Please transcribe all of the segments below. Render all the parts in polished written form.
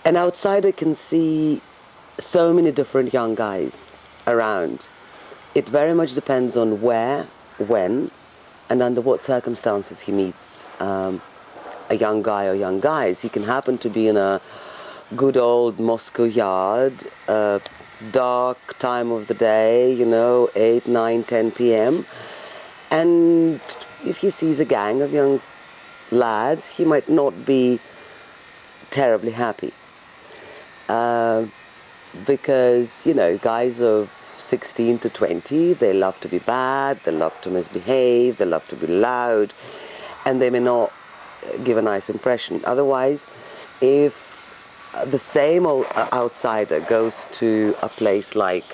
an outsider can see so many different young guys around. It very much depends on where, when, and under what circumstances he meets a young guy or young guys. He can happen to be in a good old Moscow yard, dark time of the day, 8, 9, 10 p.m. And if he sees a gang of young lads, he might not be terribly happy. Because, guys of 16 to 20, they love to be bad, they love to misbehave, they love to be loud, and they may not give a nice impression. Otherwise, if the same old outsider goes to a place like,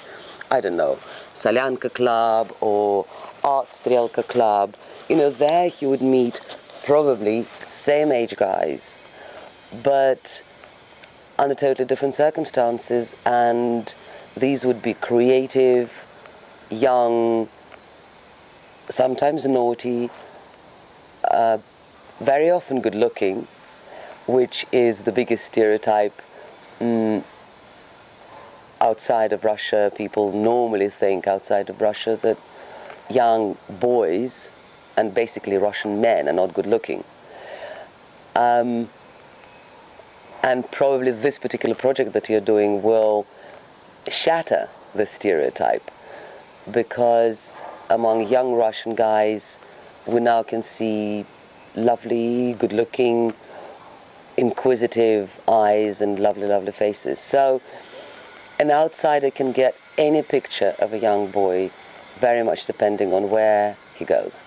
I don't know, Solyanka Club or Art Strelka Club, there he would meet probably same age guys, but under totally different circumstances, and these would be creative, young, sometimes naughty, very often good looking, which is the biggest stereotype outside of Russia. People normally think outside of Russia that young boys and basically Russian men are not good looking. And probably this particular project that you're doing will shatter the stereotype, because among young Russian guys we now can see lovely, good-looking, inquisitive eyes and lovely, lovely faces. So an outsider can get any picture of a young boy, very much depending on where he goes.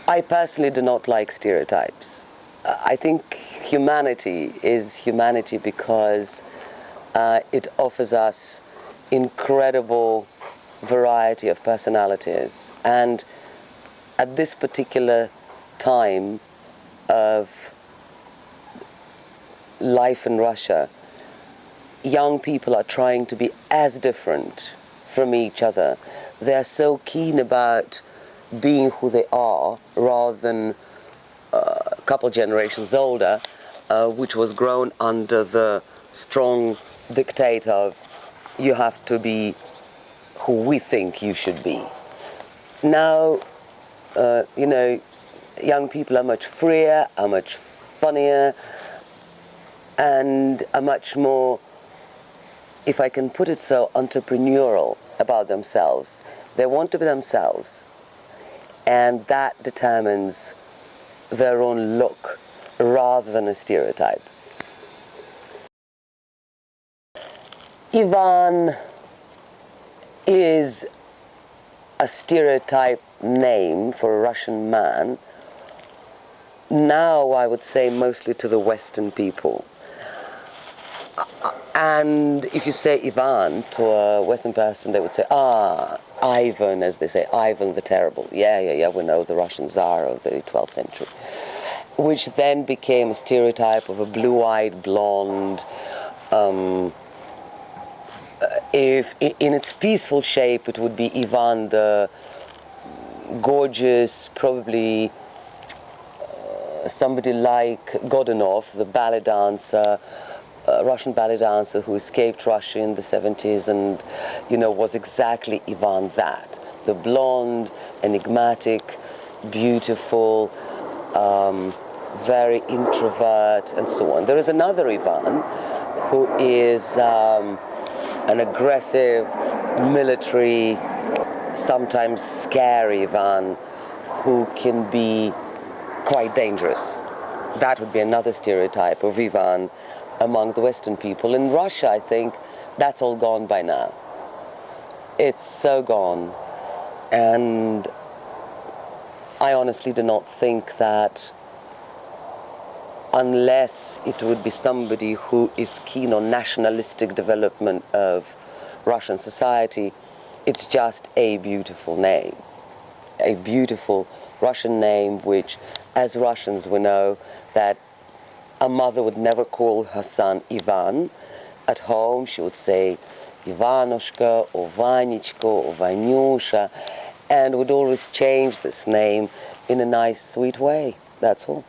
I personally do not like stereotypes. I think humanity is humanity because it offers us incredible variety of personalities. And at this particular time of life in Russia, young people are trying to be as different from each other. They are so keen about being who they are, rather than a couple generations older, which was grown under the strong dictate of you have to be who we think you should be. Now, young people are much freer, are much funnier, and are much more, if I can put it so, entrepreneurial about themselves. They want to be themselves, and that determines their own look rather than a stereotype. Ivan is a stereotype name for a Russian man. Now I would say mostly to the Western people. And if you say Ivan to a Western person, they would say, Ivan, as they say, Ivan the Terrible. Yeah, we know the Russian Tsar of the 12th century. Which then became a stereotype of a blue-eyed blonde. If in its peaceful shape, it would be Ivan the gorgeous, probably somebody like Godunov, the ballet dancer, Russian ballet dancer who escaped Russia in the 70s and, was exactly Ivan that. The blonde, enigmatic, beautiful, very introvert, and so on. There is another Ivan who is an aggressive, military, sometimes scary Ivan who can be quite dangerous. That would be another stereotype of Ivan among the Western people. In Russia, I think that's all gone by now. It's so gone. And I honestly do not think that, unless it would be somebody who is keen on nationalistic development of Russian society, it's just a beautiful name. A beautiful Russian name which, as Russians, we know that a mother would never call her son Ivan. At home, she would say Ivanushka or Vanichka or Vanyusha, and would always change this name in a nice, sweet way. That's all.